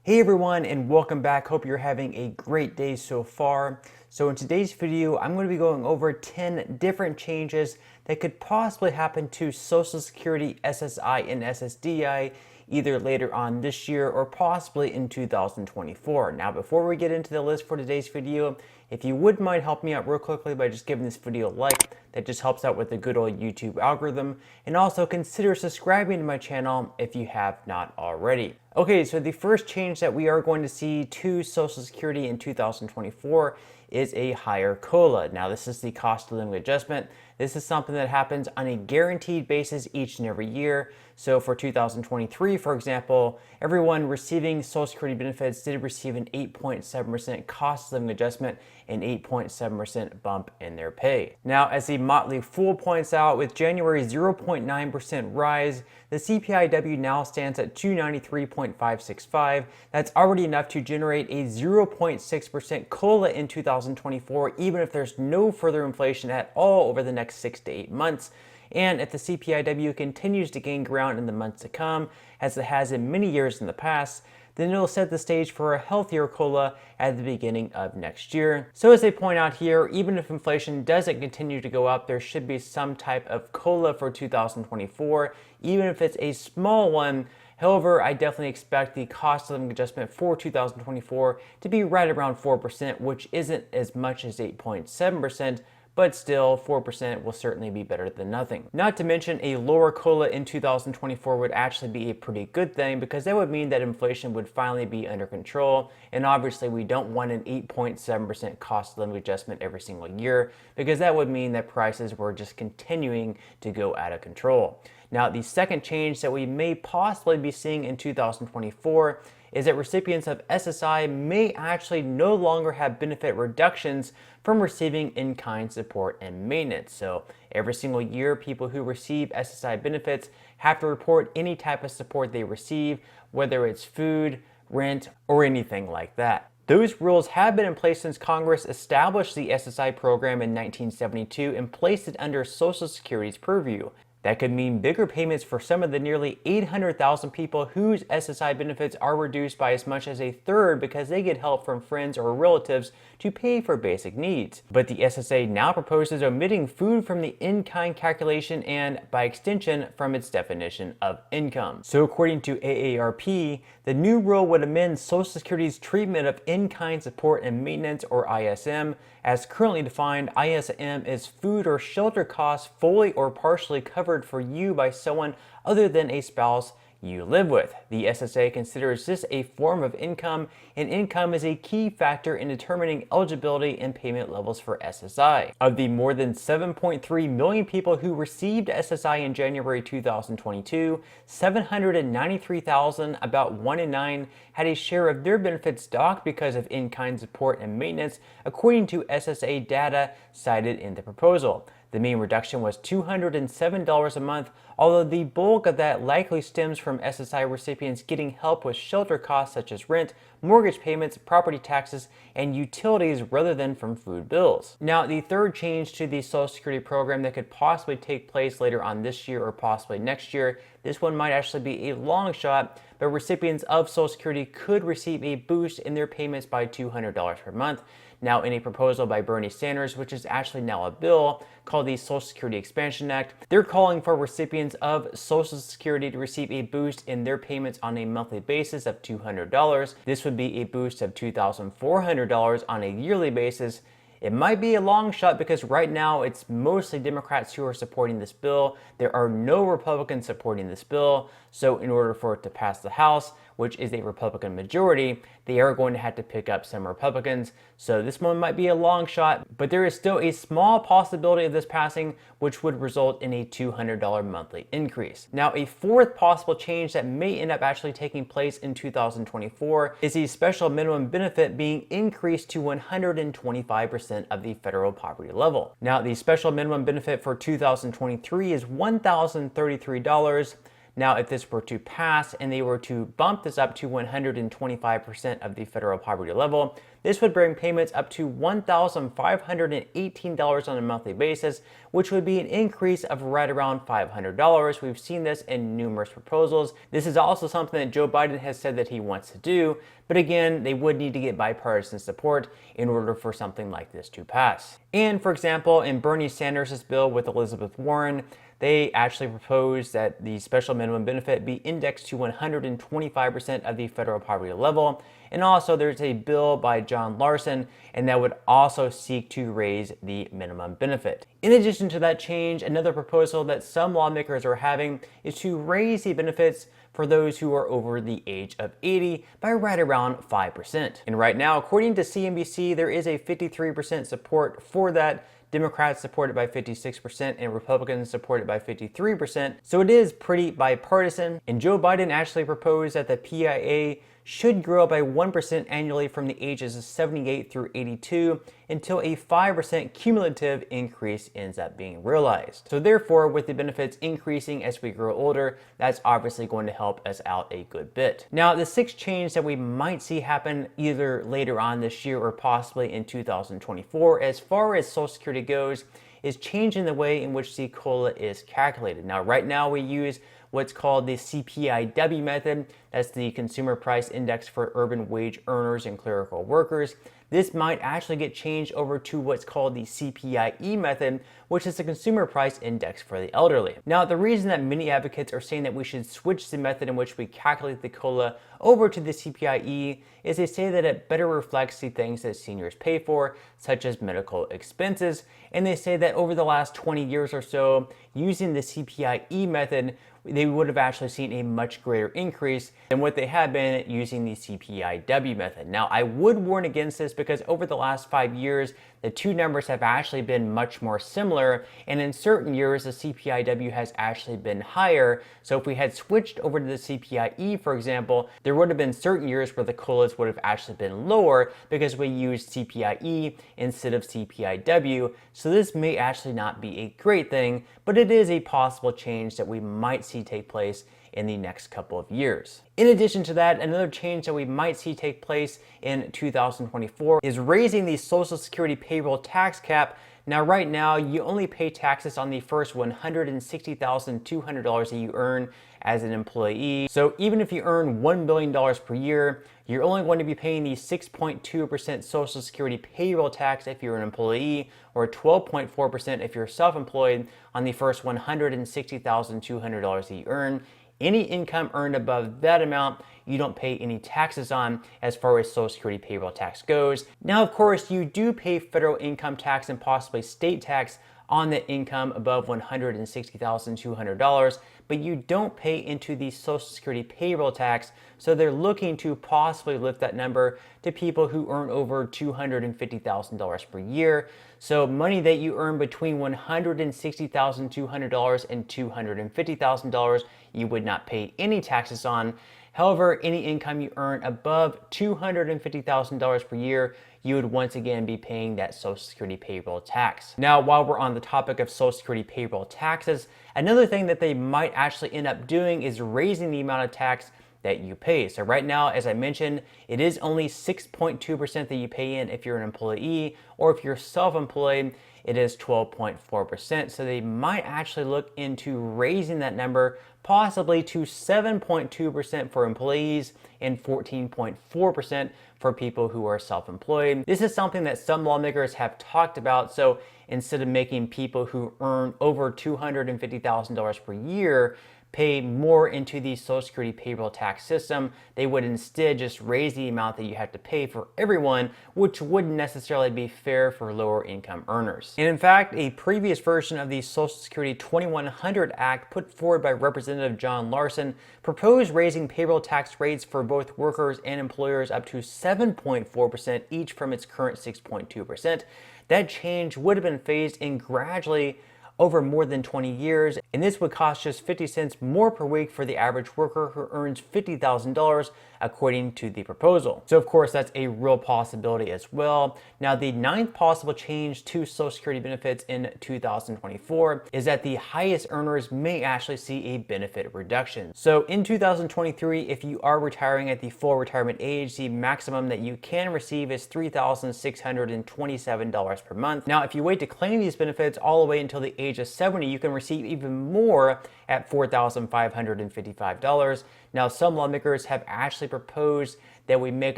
Hey everyone, and welcome back. Hope you're having a great day so far. So in today's video, I'm going to be going over 10 different changes that could possibly happen to Social Security, SSI, and SSDI either later on this year or possibly in 2024. Now, before we get into the list for today's video, if you wouldn't mind helping me out real quickly by just giving this video a like, that just helps out with the good old YouTube algorithm, and also consider subscribing to my channel if you have not already. Okay, so the first change that we are going to see to Social Security in 2024 is a higher COLA. Now, this is the cost of living adjustment. This is something that happens on a guaranteed basis each and every year. So for 2023, for example, everyone receiving Social Security benefits did receive an 8.7% cost of living adjustment and 8.7% bump in their pay. Now, as the Motley Fool points out, with January's 0.9% rise, the CPIW now stands at 293.565. That's already enough to generate a 0.6% COLA in 2024, even if there's no further inflation at all over the next 6 to 8 months. And if the CPIW continues to gain ground in the months to come, as it has in many years in the past, then it'll set the stage for a healthier COLA at the beginning of next year. So as they point out here, even if inflation doesn't continue to go up, there should be some type of COLA for 2024, even if it's a small one. However, I definitely expect the cost of living adjustment for 2024 to be right around 4%, which isn't as much as 8.7%, but still 4% will certainly be better than nothing. Not to mention, a lower COLA in 2024 would actually be a pretty good thing, because that would mean that inflation would finally be under control, and obviously we don't want an 8.7% cost of living adjustment every single year, because that would mean that prices were just continuing to go out of control. Now, the second change that we may possibly be seeing in 2024 is that recipients of SSI may actually no longer have benefit reductions from receiving in-kind support and maintenance. So every single year, people who receive SSI benefits have to report any type of support they receive, whether it's food, rent, or anything like that. Those rules have been in place since Congress established the SSI program in 1972 and placed it under Social Security's purview. That could mean bigger payments for some of the nearly 800,000 people whose SSI benefits are reduced by as much as a third because they get help from friends or relatives to pay for basic needs. But the SSA now proposes omitting food from the in-kind calculation and, by extension, from its definition of income. So according to AARP, the new rule would amend Social Security's treatment of in-kind support and maintenance, or ISM. As currently defined, ISM is food or shelter costs fully or partially covered for you by someone other than a spouse you live with. The SSA considers this a form of income, and income is a key factor in determining eligibility and payment levels for SSI. Of the more than 7.3 million people who received SSI in January 2022, 793,000, about 1 in 9, had a share of their benefits docked because of in-kind support and maintenance, according to SSA data cited in the proposal. The main reduction was $207 a month, although the bulk of that likely stems from SSI recipients getting help with shelter costs such as rent, mortgage payments, property taxes, and utilities rather than from food bills. Now, the third change to the Social Security program that could possibly take place later on this year or possibly next year, this one might actually be a long shot, but recipients of Social Security could receive a boost in their payments by $200 per month. Now, in a proposal by Bernie Sanders, which is actually now a bill called the Social Security Expansion Act, they're calling for recipients of Social Security to receive a boost in their payments on a monthly basis of $200. This would be a boost of $2,400 on a yearly basis. It might be a long shot because right now it's mostly Democrats who are supporting this bill. There are no Republicans supporting this bill. So in order for it to pass the House, which is a Republican majority, they are going to have to pick up some Republicans. So this one might be a long shot, but there is still a small possibility of this passing, which would result in a $200 monthly increase. Now, a fourth possible change that may end up actually taking place in 2024 is the special minimum benefit being increased to 125% of the federal poverty level. Now, the special minimum benefit for 2023 is $1,033. Now, if this were to pass and they were to bump this up to 125% of the federal poverty level, this would bring payments up to $1,518 on a monthly basis, which would be an increase of right around $500. We've seen this in numerous proposals. This is also something that Joe Biden has said that he wants to do, but again, they would need to get bipartisan support in order for something like this to pass. And for example, in Bernie Sanders' bill with Elizabeth Warren, they actually proposed that the special minimum benefit be indexed to 125% of the federal poverty level. And also there's a bill by John Larson, and that would also seek to raise the minimum benefit. In addition to that change, another proposal that some lawmakers are having is to raise the benefits for those who are over the age of 80 by right around 5%. And right now, according to CNBC, there is a 53% support for that. Democrats support it by 56% and Republicans support it by 53%. So it is pretty bipartisan. And Joe Biden actually proposed that the PIA should grow by 1% annually from the ages of 78 through 82 until a 5% cumulative increase ends up being realized. So therefore, with the benefits increasing as we grow older, that's obviously going to help us out a good bit. Now, the sixth change that we might see happen either later on this year or possibly in 2024, as far as Social Security goes, is changing the way in which the COLA is calculated. Now, right now we use what's called the CPIW method. That's the Consumer Price Index for urban wage earners and clerical workers. This might actually get changed over to what's called the CPIE method, which is the Consumer Price Index for the elderly. Now, the reason that many advocates are saying that we should switch the method in which we calculate the COLA over to the CPIE is they say that it better reflects the things that seniors pay for, such as medical expenses. And they say that over the last 20 years or so, using the CPIE method, they would have actually seen a much greater increase than what they have been using the CPIW method. Now, I would warn against this because over the last 5 years, the two numbers have actually been much more similar, and in certain years, the CPIW has actually been higher. So if we had switched over to the CPIE, for example, there would have been certain years where the COLAs would have actually been lower because we used CPIE instead of CPIW. So this may actually not be a great thing, but it is a possible change that we might see take place in the next couple of years. In addition to that, another change that we might see take place in 2024 is raising the Social Security payroll tax cap. Now, right now, you only pay taxes on the first $160,200 that you earn as an employee. So even if you earn $1 billion per year, you're only going to be paying the 6.2% Social Security payroll tax if you're an employee, or 12.4% if you're self-employed on the first $160,200 that you earn. Any income earned above that amount, you don't pay any taxes on as far as Social Security payroll tax goes. Now, of course, you do pay federal income tax and possibly state tax on the income above $160,200, but you don't pay into the Social Security payroll tax. So they're looking to possibly lift that number to people who earn over $250,000 per year. So money that you earn between $160,200 and $250,000, you would not pay any taxes on. However, any income you earn above $250,000 per year, you would once again be paying that Social Security payroll tax. Now, while we're on the topic of Social Security payroll taxes, another thing that they might actually end up doing is raising the amount of tax that you pay. So right now, as I mentioned, it is only 6.2% that you pay in if you're an employee, or if you're self-employed, it is 12.4%. So they might actually look into raising that number possibly to 7.2% for employees and 14.4% for people who are self-employed. This is something that some lawmakers have talked about. So instead of making people who earn over $250,000 per year pay more into the Social Security payroll tax system, they would instead just raise the amount that you have to pay for everyone, which wouldn't necessarily be fair for lower income earners. And in fact, a previous version of the Social Security 2100 Act put forward by Representative John Larson proposed raising payroll tax rates for both workers and employers up to 7.4% each from its current 6.2%. That change would have been phased in gradually over more than 20 years, and this would cost just 50 cents more per week for the average worker who earns $50,000 according to the proposal. So of course that's a real possibility as well. Now the ninth possible change to Social Security benefits in 2024 is that the highest earners may actually see a benefit reduction. So in 2023, if you are retiring at the full retirement age, the maximum that you can receive is $3,627 per month. Now if you wait to claim these benefits all the way until the age of 70, you can receive even more at $4,555. Now, some lawmakers have actually proposed that we make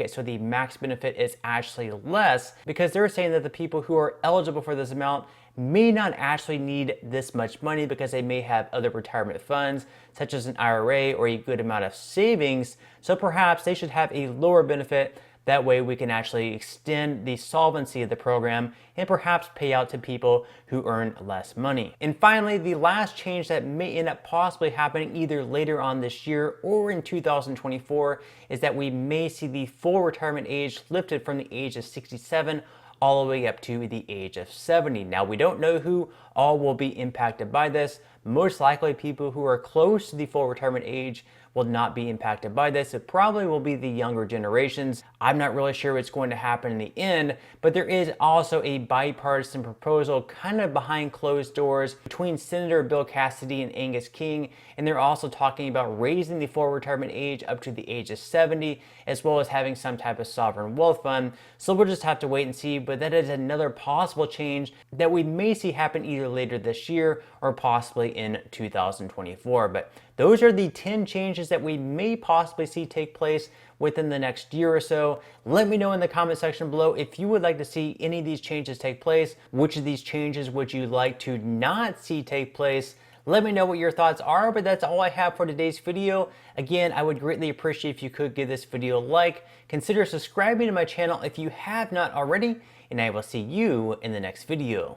it so the max benefit is actually less, because they're saying that the people who are eligible for this amount may not actually need this much money because they may have other retirement funds, such as an IRA or a good amount of savings. So perhaps they should have a lower benefit. That way we can actually extend the solvency of the program and perhaps pay out to people who earn less money. And finally, the last change that may end up possibly happening either later on this year or in 2024 is that we may see the full retirement age lifted from the age of 67 all the way up to the age of 70. Now, we don't know who all will be impacted by this. Most likely people who are close to the full retirement age will not be impacted by this. It probably will be the younger generations. I'm not really sure what's going to happen in the end, but there is also a bipartisan proposal kind of behind closed doors between Senator Bill Cassidy and Angus King, and they're also talking about raising the full retirement age up to the age of 70, as well as having some type of sovereign wealth fund. So we'll just have to wait and see, but that is another possible change that we may see happen either later this year or possibly in 2024. But those are the 10 changes that we may possibly see take place within the next year or so. Let me know in the comment section below if you would like to see any of these changes take place. Which of these changes would you like to not see take place? Let me know what your thoughts are, but that's all I have for today's video. Again, I would greatly appreciate if you could give this video a like. Consider subscribing to my channel if you have not already, and I will see you in the next video.